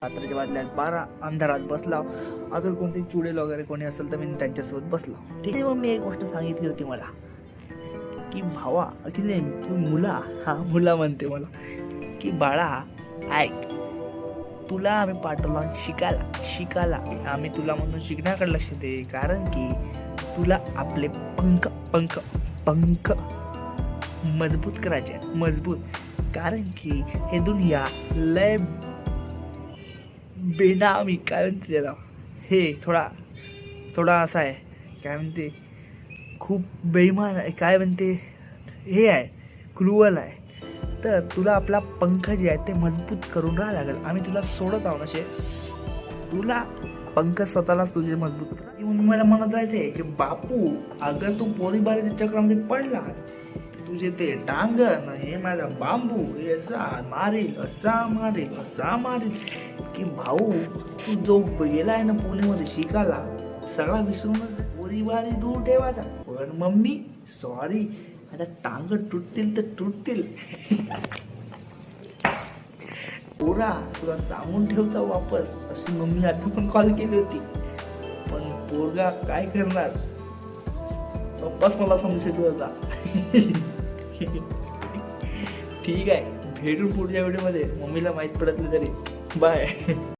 रात्रीच्या वाजल्यात 12 अंधारात बसला. अगर कोणते चुडेल वगैरे कोणी असेल तर मी त्यांच्यासोबत बसलो. ठीक आहे. मग मी एक गोष्ट सांगितली होती मला की भावा की नाही मुला म्हणते मला की बाळा ऐक, तुला आम्ही पाठवला शिकायला आम्ही तुला म्हणून शिकण्याकडे लक्ष दे, कारण की तुला आपले पंख मजबूत करायचे आहेत, मजबूत. कारण की हे दुनिया लय बेनामी काय म्हणते त्याला, हे थोडा असा आहे, काय म्हणते खूप बेईमान आहे, काय म्हणते हे आहे, क्रुअल आहे. तर तुला आपला पंख जे आहे ते मजबूत करून राहावं लागेल. आम्ही तुला सोडत आहोत असे, तुला पंख स्वतःलाच तुझे मजबूत कर. म्हणून मला म्हणत राहते की बापू अगर तू पोरीबारीच्या चक्रामध्ये पडलास, तुझे ते टांगण हे माझा बांबू असा मारील की भाऊ तू जो गेलाय ना पुण्यामध्ये शिकायला, सगळा विसरून पोरीबारी दूर ठेवायचा. पण मम्मी सॉरी, आता टांग तुटतील तर तुटतील. पोरा तुला सांगून ठेवता वापस, अशी मम्मी आता पण कॉल केली होती. पण पोरगा काय करणार, वापस मला समजत होता. ठीक आहे, भेटू पुढच्या व्हिडिओमध्ये. मम्मीला माहीत पडत नाही तरी. बाय.